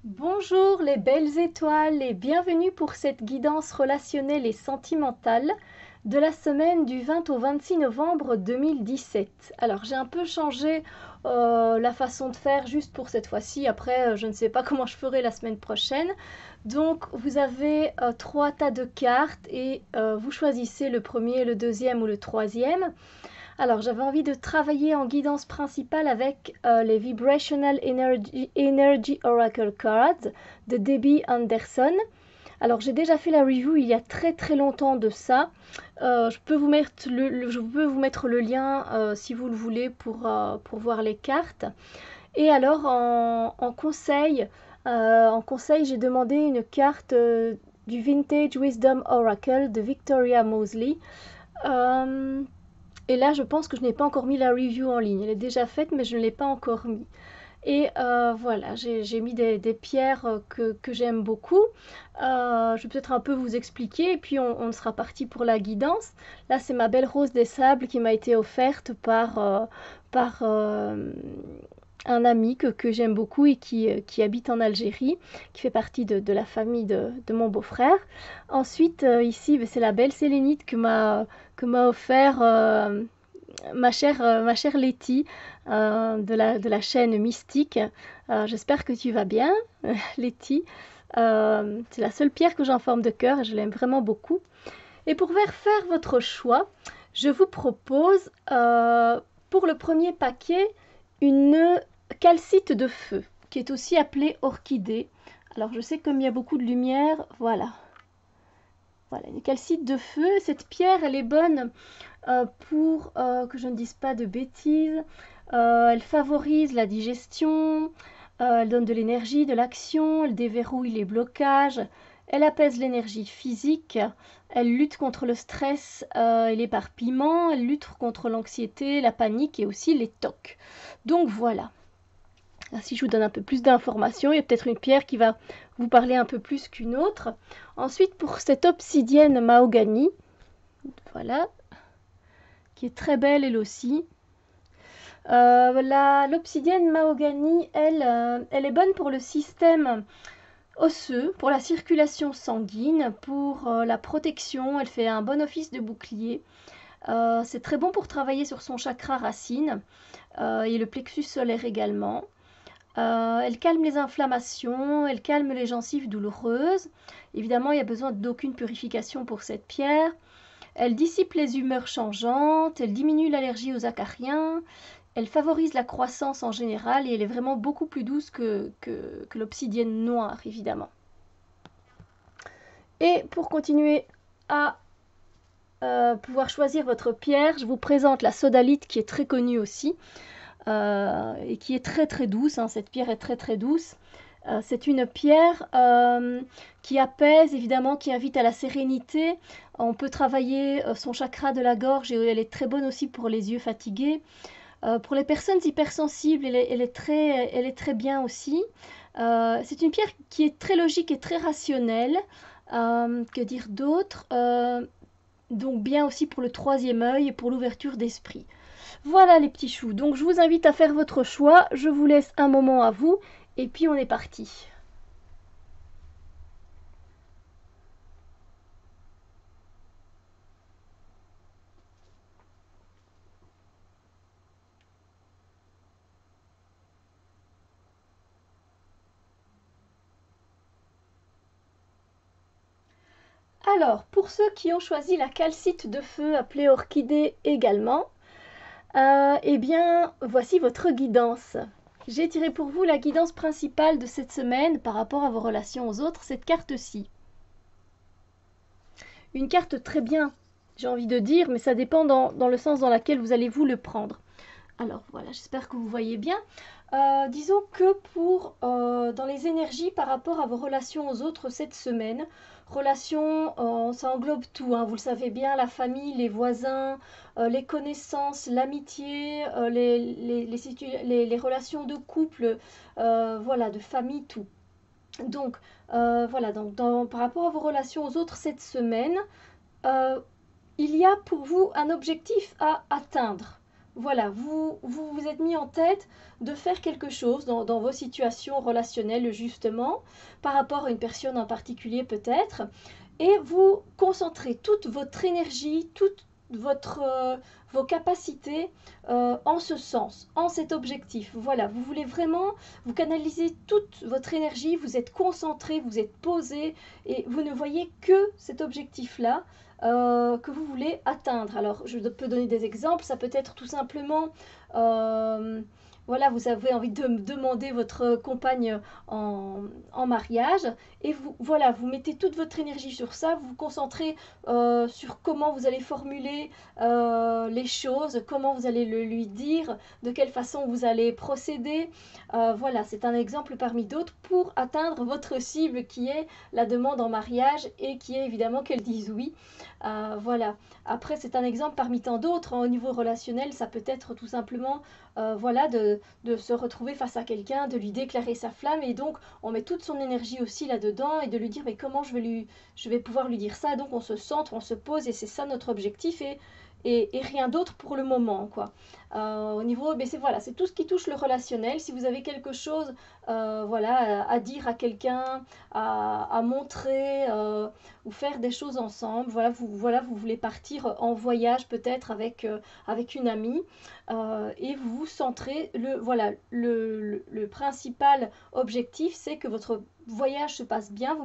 Bonjour les belles étoiles et bienvenue pour cette guidance relationnelle et sentimentale de la semaine du 20 au 26 novembre 2017. Alors j'ai un peu changé la façon de faire juste pour cette fois-ci, après je ne sais pas comment je ferai la semaine prochaine. Donc vous avez trois tas de cartes et vous choisissez le premier, le deuxième ou le troisième. Alors, j'avais envie de travailler en guidance principale avec les Vibrational Energy Oracle Cards de Debbie Anderson. Alors, j'ai déjà fait la review il y a très longtemps de ça. Je peux vous mettre le lien si vous le voulez pour voir les cartes. Et alors, en conseil, j'ai demandé une carte du Vintage Wisdom Oracle de Victoria Mosley. Euh, et là, je pense que je n'ai pas encore mis la review en ligne. Elle est déjà faite, mais je ne l'ai pas encore mis. Et voilà, j'ai mis des pierres que j'aime beaucoup. Je vais peut-être un peu vous expliquer, et puis on sera parti pour la guidance. Là, c'est ma belle rose des sables qui m'a été offerte par un ami que j'aime beaucoup et qui habite en Algérie, qui fait partie de la famille de mon beau-frère. Ensuite, ici, c'est la belle sélénite que m'a offert ma chère Letty de la chaîne Mystique. J'espère que tu vas bien, Letty. C'est la seule pierre que j'ai en forme de cœur et je l'aime vraiment beaucoup. Et pour faire votre choix, je vous propose pour le premier paquet une calcite de feu, qui est aussi appelée orchidée. Alors je sais comme il y a beaucoup de lumière, voilà. Voilà, une calcite de feu. Cette pierre, elle est bonne pour que je ne dise pas de bêtises. Elle favorise la digestion, elle donne de l'énergie, de l'action, elle déverrouille les blocages, elle apaise l'énergie physique, elle lutte contre le stress et l'éparpillement, elle lutte contre l'anxiété, la panique et aussi les tocs. Donc voilà. Là, si je vous donne un peu plus d'informations, il y a peut-être une pierre qui va vous parler un peu plus qu'une autre. Ensuite, pour cette obsidienne mahogany, voilà, qui est très belle elle aussi. L'obsidienne mahogany, elle est bonne pour le système osseux, pour la circulation sanguine, pour la protection. Elle fait un bon office de bouclier. C'est très bon pour travailler sur son chakra racine et le plexus solaire également. Elle calme les inflammations, elle calme les gencives douloureuses. Évidemment, il n'y a besoin d'aucune purification pour cette pierre. Elle dissipe les humeurs changeantes, elle diminue l'allergie aux acariens, elle favorise la croissance en général et elle est vraiment beaucoup plus douce que l'obsidienne noire, évidemment. Et pour continuer à pouvoir choisir votre pierre, je vous présente la sodalite qui est très connue aussi et qui est très douce. Hein. Cette pierre est très douce. C'est une pierre qui apaise, évidemment, qui invite à la sérénité. On peut travailler son chakra de la gorge et elle est très bonne aussi pour les yeux fatigués. Pour les personnes hypersensibles, elle est très bien aussi. C'est une pierre qui est très logique et très rationnelle. Que dire d'autre donc bien aussi pour le troisième œil et pour l'ouverture d'esprit. Voilà les petits choux. Donc je vous invite à faire votre choix. Je vous laisse un moment à vous et puis on est parti. Alors, pour ceux qui ont choisi la calcite de feu appelée orchidée également, eh bien, voici votre guidance. J'ai tiré pour vous la guidance principale de cette semaine par rapport à vos relations aux autres, cette carte-ci. Une carte très bien, j'ai envie de dire, mais ça dépend dans le sens dans lequel vous allez vous le prendre. Alors voilà, j'espère que vous voyez bien. Disons que dans les énergies par rapport à vos relations aux autres cette semaine, relations, ça englobe tout, hein, vous le savez bien, la famille, les voisins, les connaissances, l'amitié, les relations de couple, voilà, de famille, tout. Donc, voilà, par rapport à vos relations aux autres cette semaine, euh, il y a pour vous un objectif à atteindre. voilà, vous êtes mis en tête de faire quelque chose dans vos situations relationnelles justement, par rapport à une personne en particulier peut-être, et vous concentrez toute votre énergie, toute votre, vos capacités en ce sens, en cet objectif. Voilà, vous voulez vraiment, vous canalisez toute votre énergie, vous êtes concentré, vous êtes posé, et vous ne voyez que cet objectif-là que vous voulez atteindre. Alors, je peux donner des exemples. Ça peut être tout simplement, euh, voilà, vous avez envie de demander votre compagne en mariage et vous, voilà, vous mettez toute votre énergie sur ça, vous vous concentrez sur comment vous allez formuler les choses, comment vous allez le lui dire, de quelle façon vous allez procéder. Voilà, c'est un exemple parmi d'autres pour atteindre votre cible qui est la demande en mariage et qui est évidemment qu'elle dise oui. Voilà. Après, c'est un exemple parmi tant d'autres. Hein. Au niveau relationnel, ça peut être tout simplement voilà, de se retrouver face à quelqu'un, de lui déclarer sa flamme. Et donc, on met toute son énergie aussi là-dedans et de lui dire, mais comment je vais pouvoir lui dire ça. Donc, on se centre, on se pose et c'est ça notre objectif. Et rien d'autre pour le moment, quoi. Au niveau, mais c'est voilà, c'est tout ce qui touche le relationnel. Si vous avez quelque chose, voilà, à dire à quelqu'un, à montrer, ou faire des choses ensemble. Voilà, vous voulez partir en voyage peut-être avec une amie et vous vous centrez. Voilà, le principal objectif, c'est que votre voyage se passe bien.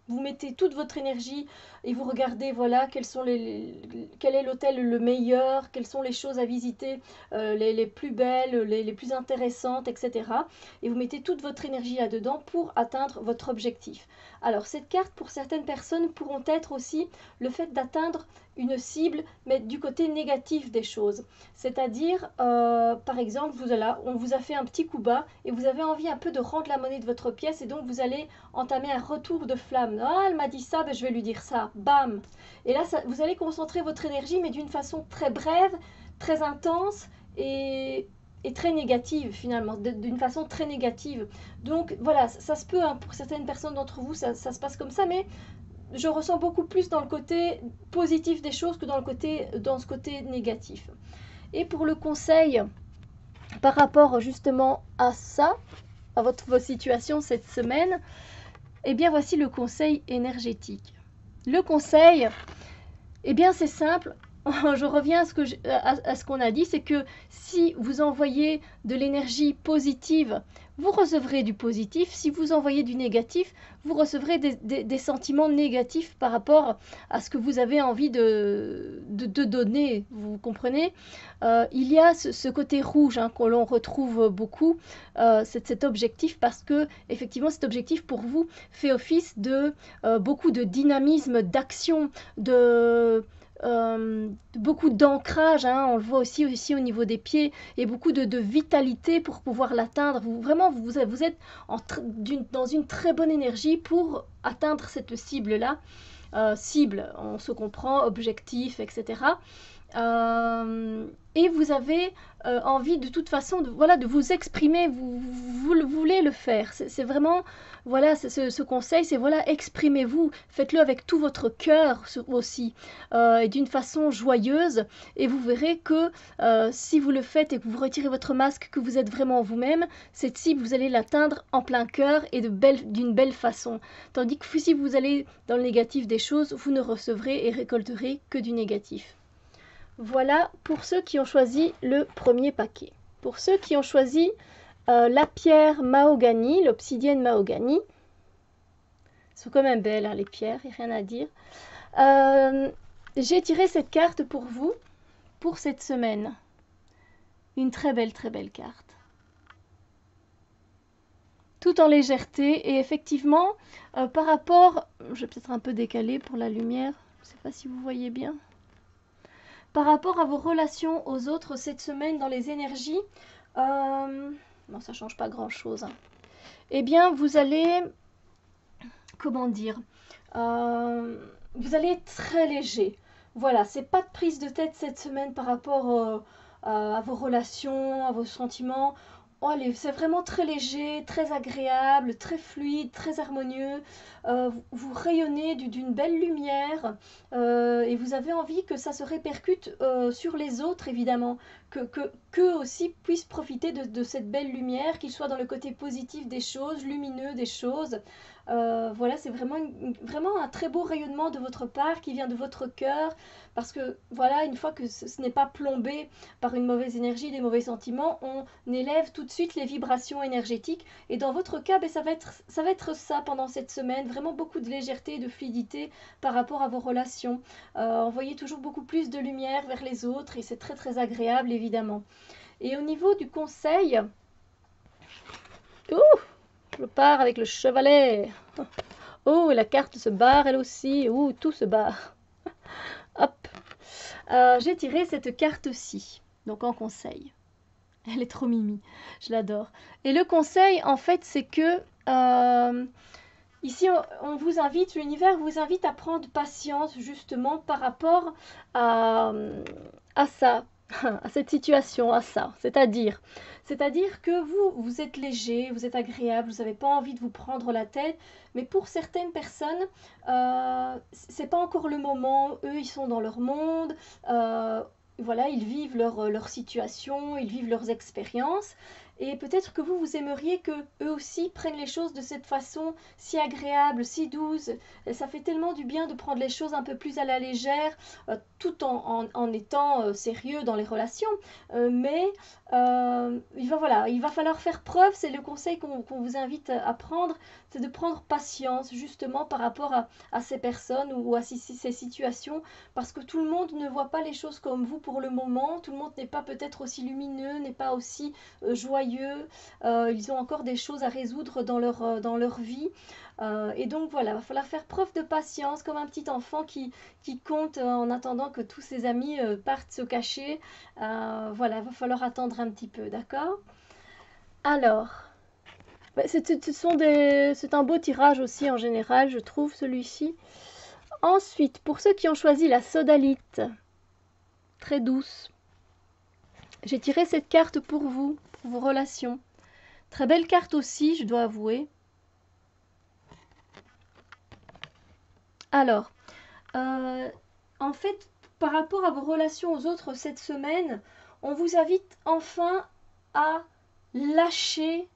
Vous mettez toute votre énergie et vous regardez voilà quel est l'hôtel le meilleur, quelles sont les choses à visiter, les plus belles, les plus intéressantes, etc. Et vous mettez toute votre énergie là-dedans pour atteindre votre objectif. Alors cette carte pour certaines personnes pourront être aussi le fait d'atteindre une cible mais du côté négatif des choses. C'est-à-dire par exemple on vous a fait un petit coup bas et vous avez envie un peu de rendre la monnaie de votre pièce et donc vous allez entamer un retour de flamme. Ah, elle m'a dit ça, ben je vais lui dire ça. Bam. Et là vous allez concentrer votre énergie mais d'une façon très brève, très intense et très négative finalement, d'une façon très négative. Donc voilà, ça se peut, hein, pour certaines personnes d'entre vous, ça se passe comme ça, mais je ressens beaucoup plus dans le côté positif des choses que dans ce côté négatif. Et pour le conseil par rapport justement à ça, à vos situations cette semaine, eh bien voici le conseil énergétique. Le conseil, eh bien c'est simple, je reviens à ce qu'on a dit, c'est que si vous envoyez de l'énergie positive, vous recevrez du positif. Si vous envoyez du négatif, vous recevrez des sentiments négatifs par rapport à ce que vous avez envie de donner. Vous comprenez il y a ce côté rouge hein, que l'on retrouve beaucoup, c'est cet objectif parce que effectivement cet objectif pour vous fait office de beaucoup de dynamisme, d'action, beaucoup d'ancrage, hein, on le voit aussi au niveau des pieds, et beaucoup de vitalité pour pouvoir l'atteindre. Vous êtes dans une très bonne énergie pour atteindre cette cible-là. Cible, on se comprend, objectif, etc. Et vous avez envie de toute façon voilà, de vous exprimer, vous voulez le faire. C'est vraiment, voilà, ce conseil, c'est voilà, exprimez-vous, faites-le avec tout votre cœur aussi, et d'une façon joyeuse, et vous verrez que si vous le faites et que vous retirez votre masque, que vous êtes vraiment vous-même, cette cible, vous allez l'atteindre en plein cœur et d'une belle façon. Tandis que si vous allez dans le négatif des choses, vous ne recevrez et récolterez que du négatif. Voilà pour ceux qui ont choisi le premier paquet. Pour ceux qui ont choisi la pierre mahogany, l'obsidienne mahogany, sont quand même belles hein, les pierres, il n'y a rien à dire. J'ai tiré cette carte pour vous, pour cette semaine. Une très belle carte. Tout en légèreté et effectivement, par rapport, je vais peut-être un peu décaler pour la lumière, je ne sais pas si vous voyez bien. Par rapport à vos relations aux autres cette semaine dans les énergies, bon, ça change pas grand-chose. Hein. Eh bien, vous allez, comment dire, vous allez être très léger. Voilà, c'est pas de prise de tête cette semaine par rapport à vos relations, à vos sentiments. Oh, allez, c'est vraiment très léger, très agréable, très fluide, très harmonieux. Vous rayonnez d'une belle lumière et vous avez envie que ça se répercute sur les autres, évidemment. qu'eux aussi puissent profiter de cette belle lumière, qu'ils soient dans le côté positif des choses, lumineux des choses. Voilà, c'est vraiment, vraiment un très beau rayonnement de votre part qui vient de votre cœur, parce que voilà, une fois que ce n'est pas plombé par une mauvaise énergie, des mauvais sentiments, on élève tout de suite les vibrations énergétiques. Et dans votre cas, ben, ça va être ça pendant cette semaine, vraiment beaucoup de légèreté et de fluidité par rapport à vos relations. Envoyez toujours beaucoup plus de lumière vers les autres et c'est très très agréable évidemment. Et au niveau du conseil, ouh, je pars avec le chevalet. Oh, et la carte se barre elle aussi. Ouh, tout se barre. Hop. J'ai tiré cette carte-ci, donc en conseil. Elle est trop mimi, je l'adore. Et le conseil, en fait, c'est que ici, on vous invite, l'univers vous invite à prendre patience justement par rapport à ça, à cette situation, à ça. C'est-à-dire que vous êtes léger, vous êtes agréable, vous n'avez pas envie de vous prendre la tête, mais pour certaines personnes, c'est pas encore le moment. Eux, ils sont dans leur monde. Voilà, ils vivent leur situation, ils vivent leurs expériences. Et peut-être que vous aimeriez que eux aussi prennent les choses de cette façon si agréable, si douce. Et ça fait tellement du bien de prendre les choses un peu plus à la légère, tout en étant sérieux dans les relations. Mais il va falloir faire preuve, c'est le conseil qu'on vous invite à prendre, c'est de prendre patience justement par rapport à ces personnes ou à ces situations, parce que tout le monde ne voit pas les choses comme vous pour le moment, tout le monde n'est pas peut-être aussi lumineux, n'est pas aussi joyeux, ils ont encore des choses à résoudre dans leur vie. Et donc voilà, il va falloir faire preuve de patience comme un petit enfant qui compte en attendant que tous ses amis partent se cacher. Voilà, il va falloir attendre un petit peu, d'accord? Alors, c'est un beau tirage aussi en général, je trouve, celui-ci. Ensuite, pour ceux qui ont choisi la sodalite, très douce, j'ai tiré cette carte pour vous, pour vos relations. Très belle carte aussi, je dois avouer. Alors, en fait, par rapport à vos relations aux autres cette semaine, on vous invite enfin à lâcher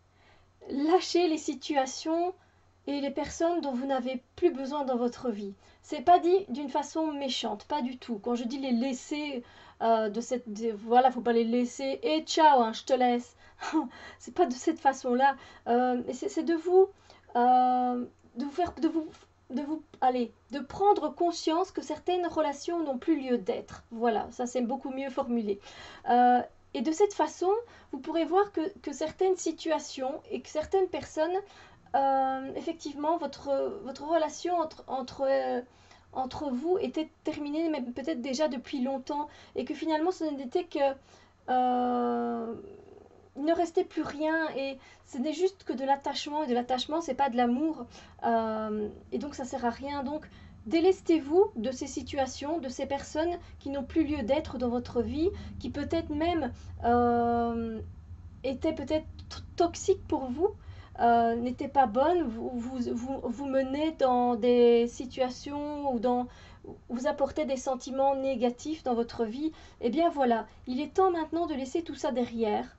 les situations et les personnes dont vous n'avez plus besoin dans votre vie. C'est pas dit d'une façon méchante, pas du tout. Quand je dis les laisser voilà, faut pas les laisser et ciao, hein, je te laisse. C'est pas de cette façon-là. C'est de vous de prendre conscience que certaines relations n'ont plus lieu d'être. Voilà, ça c'est beaucoup mieux formulé. Et de cette façon, vous pourrez voir que certaines situations et que certaines personnes, effectivement, votre relation entre vous était terminée, mais peut-être déjà depuis longtemps, et que finalement ce n'était que... il ne restait plus rien, et ce n'est juste que de l'attachement, et de l'attachement, c'est pas de l'amour, et donc ça sert à rien. Donc délestez-vous de ces situations, de ces personnes qui n'ont plus lieu d'être dans votre vie, qui peut-être même étaient peut-être toxiques pour vous, n'étaient pas bonnes, vous menez dans des situations ou vous apportez des sentiments négatifs dans votre vie. Et bien voilà, il est temps maintenant de laisser tout ça derrière.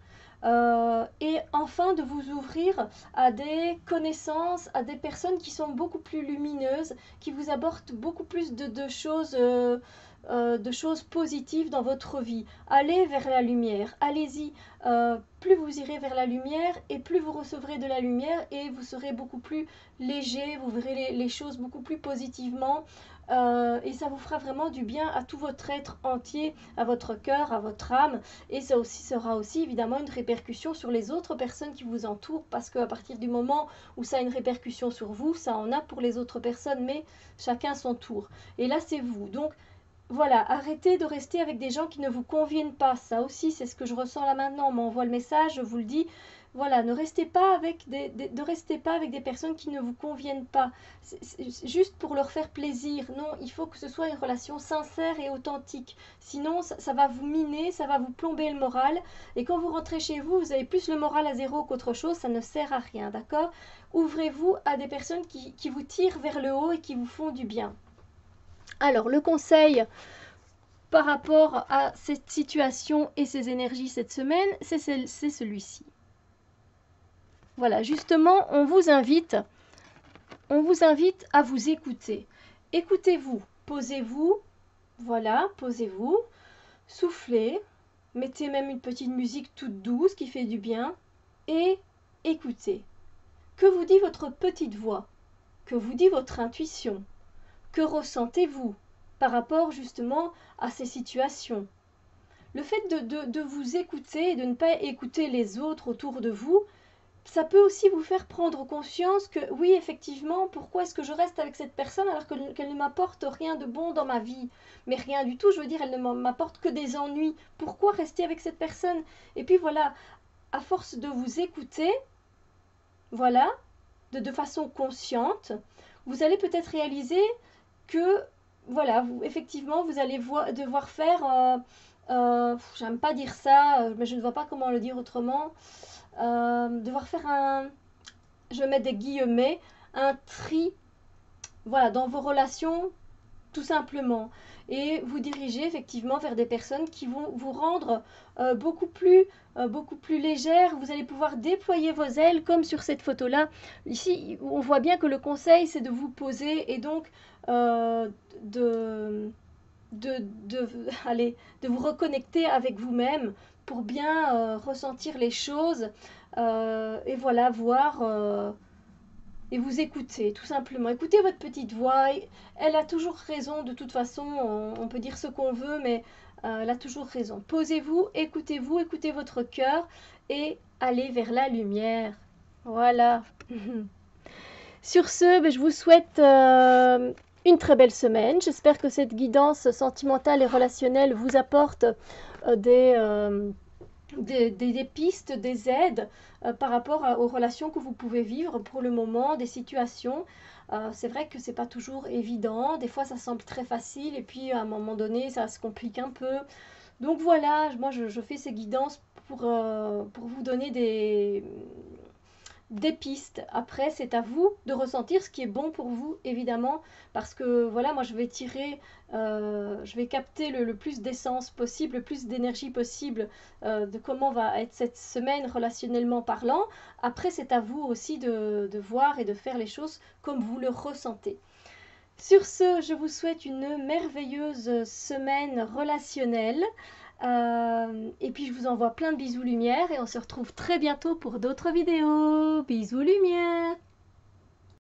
Et enfin de vous ouvrir à des connaissances, à des personnes qui sont beaucoup plus lumineuses, qui vous apportent beaucoup plus de choses positives dans votre vie. Allez vers la lumière, allez-y. Plus vous irez vers la lumière et plus vous recevrez de la lumière et vous serez beaucoup plus léger, vous verrez les choses beaucoup plus positivement. Et ça vous fera vraiment du bien à tout votre être entier, à votre cœur, à votre âme, et ça aussi sera aussi évidemment une répercussion sur les autres personnes qui vous entourent, parce qu'à partir du moment où ça a une répercussion sur vous, ça en a pour les autres personnes, mais chacun son tour. Et là c'est vous, donc voilà, arrêtez de rester avec des gens qui ne vous conviennent pas. Ça aussi, c'est ce que je ressens là maintenant. On m'envoie le message, je vous le dis. Voilà, ne restez pas avec des personnes qui ne vous conviennent pas. C'est juste pour leur faire plaisir. Non, il faut que ce soit une relation sincère et authentique. Sinon, ça va vous miner, ça va vous plomber le moral. Et quand vous rentrez chez vous, vous avez plus le moral à zéro qu'autre chose. Ça ne sert à rien, d'accord? Ouvrez-vous à des personnes qui vous tirent vers le haut et qui vous font du bien. Alors, le conseil par rapport à cette situation et ces énergies cette semaine, c'est celui-ci. Voilà, justement, on vous invite à vous écouter. Écoutez-vous, posez-vous, voilà, posez-vous, soufflez, mettez même une petite musique toute douce qui fait du bien et écoutez. Que vous dit votre petite voix? Que vous dit votre intuition? Que ressentez-vous par rapport justement à ces situations? Le fait de vous écouter et de ne pas écouter les autres autour de vous, ça peut aussi vous faire prendre conscience que oui, effectivement, pourquoi est-ce que je reste avec cette personne alors qu'elle ne m'apporte rien de bon dans ma vie? Mais rien du tout, je veux dire, elle ne m'apporte que des ennuis. Pourquoi rester avec cette personne? Et puis voilà, à force de vous écouter, voilà, de façon consciente, vous allez peut-être réaliser que, voilà, effectivement, vous allez devoir faire, j'aime pas dire ça, mais je ne vois pas comment le dire autrement, devoir faire je vais mettre des guillemets, un tri, voilà, dans vos relations, tout simplement. Et vous diriger effectivement vers des personnes qui vont vous rendre beaucoup plus légère. Vous allez pouvoir déployer vos ailes comme sur cette photo-là. Ici, on voit bien que le conseil, c'est de vous poser et donc de, allez, de vous reconnecter avec vous-même pour bien ressentir les choses et voilà, voir et vous écouter, tout simplement. Écoutez votre petite voix, elle a toujours raison, de toute façon, on peut dire ce qu'on veut, mais elle a toujours raison. Posez-vous, écoutez votre cœur et allez vers la lumière. Voilà. Sur ce, je vous souhaite une très belle semaine. J'espère que cette guidance sentimentale et relationnelle vous apporte des pistes, des aides par rapport aux relations que vous pouvez vivre pour le moment, des situations. C'est vrai que c'est pas toujours évident. Des fois, ça semble très facile et puis à un moment donné, ça se complique un peu. Donc voilà, moi je fais ces guidances pour vous donner des pistes. Après, c'est à vous de ressentir ce qui est bon pour vous, évidemment, parce que voilà, moi je vais je vais capter le plus d'essence possible, le plus d'énergie possible de comment va être cette semaine relationnellement parlant. Après, c'est à vous aussi de voir et de faire les choses comme vous le ressentez. Sur ce, je vous souhaite une merveilleuse semaine relationnelle. Et puis je vous envoie plein de bisous lumière et on se retrouve très bientôt pour d'autres vidéos. Bisous lumière!